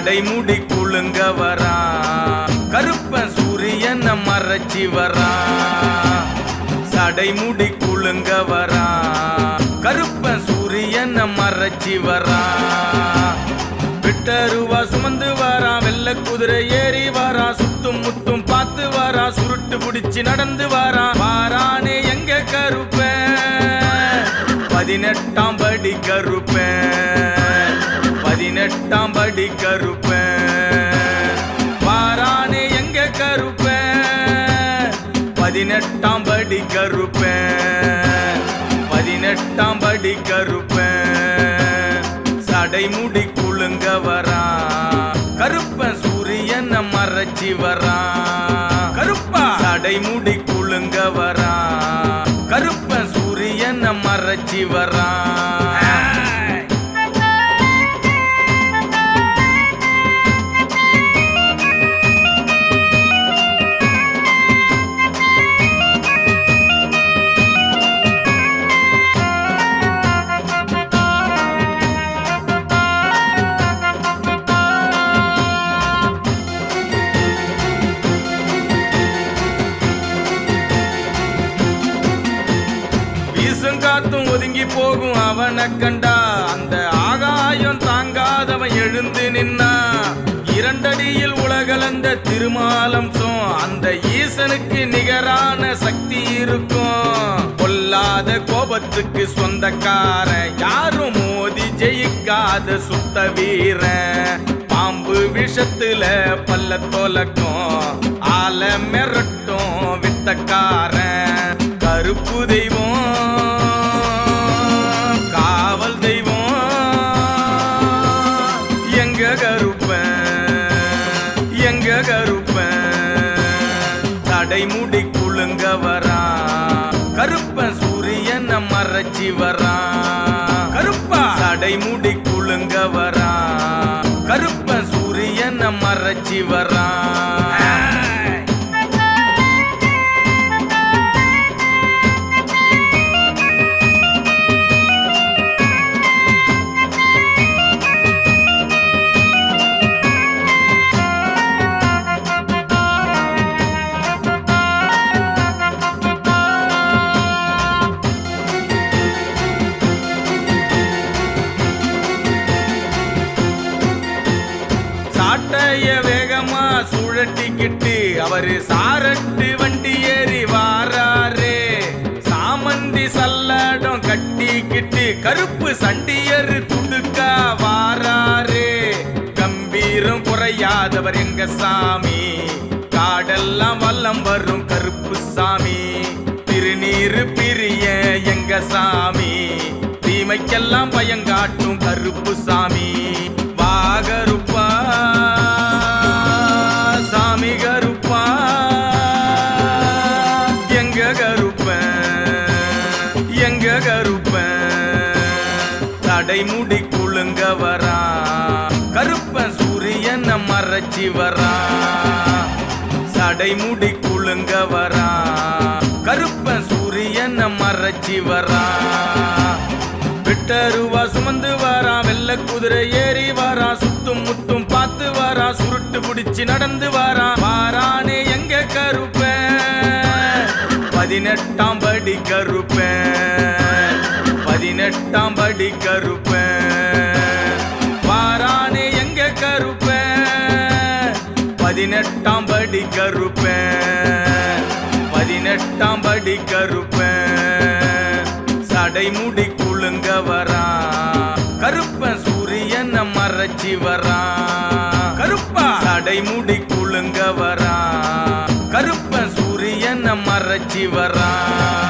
சடைமுடி குலுங்க வரான், கருப்பன் சூரியன் மறைச்சி வரான். சடைமுடி குலுங்க வரான், கருப்பன் சூரியன் மறைச்சி வரான். விட்டருவா சுமந்து வாரா, வெள்ள குதிரை ஏறி வாரா, சுத்தும் முத்தும் பார்த்து வாரா, சுருட்டு பிடிச்சு நடந்து வாரா. வாரானே எங்க கருப்பன், 18ஆம் படி கருப்பன், 18ஆம் படி கருப்பன். வாரானே எங்க கருப்பன், 18ஆம் படி கருப்பன், 18ஆம் படி கருப்பன். சடைமுடி குலுங்க வரான், கருப்பன் சூரியன் மறைச்சி வரான். கருப்பா சடைமுடி குலுங்க வரான், கருப்பன் சூரியன் மறைச்சி வரான். காத்தும் ஒதுங்கி போகும் அவனை கண்டா, அந்த ஆகாயம் தாங்காதவன் எழுந்து நின்னா. 2 அடியில் உலகளந்த திருமாலம்சம், அந்த ஈசனுக்கு நிகரான சக்தி இருக்கும். கொல்லாத கோபத்துக்கு சொந்தக்காரன், யாரும் மோதி ஜெயிக்காத சுத்த வீரன். பாம்பு விஷத்துல பல்ல தொலக்கும், ஆல மிரட்டும் வித்தக்காரன். கருப்பு தெய்வம், காவல் தெய்வம், எங்க கருப்பன், எங்க கருப்பன். சடைமுடி குலுங்க வரான், கருப்பன் சூரியன் மறைச்சி வரான். கருப்பா சடைமுடி குலுங்க வரான், கருப்பன் சூரியன் மறைச்சி வரான். சாட்டைய வேகமா சுழட்டிக்கிட்டு அவரு சாரட்டு வண்டி ஏறி வாராரே. சாமந்தி சல்லடம் கட்டிக்கிட்டு கருப்பு சண்டியரு துடுக்கா வாராரே. கம்பீரம் குறையாதவர் எங்க சாமி, காடெல்லாம் வல்லம் வரும் கருப்பு சாமி. திருநீரு பிரிய எங்க சாமி, தீமைக்கெல்லாம் பயங்காட்டும் கருப்பு சாமி. வாகருப்பா சாமி கருப்பா, எங்க கருப்பன், எங்க கருப்பன். சடைமுடி குலுங்க வரான், கருப்பன் சூரியன் மறைச்சி வரான். சடைமுடி குலுங்க வரான், கருப்பன் சூரியன் மறைச்சி வரான். விட்டருவா சுமந்து வாரா, வெள்ள குதிரை ஏறி வாரா, சுத்தும் முத்தும் பார்த்து வாரா, சுருட்டு பிடிச்சு நடந்து வாரா. வாரானே எங்க கருப்பன், 18ஆம் படி கருப்பன், 18ஆம் படி கருப்பன். வாரானே எங்க கருப்பன், 18ஆம் படி கருப்பன், 18ஆம் படி கருப்பன். சடைமுடி குலுங்க வரான், கருப்பன் சூரியன் மறைச்சி வரான். கருப்பா சடைமுடி குலுங்க வரான், கருப்பன் சூரியன் மறைச்சி வரான்.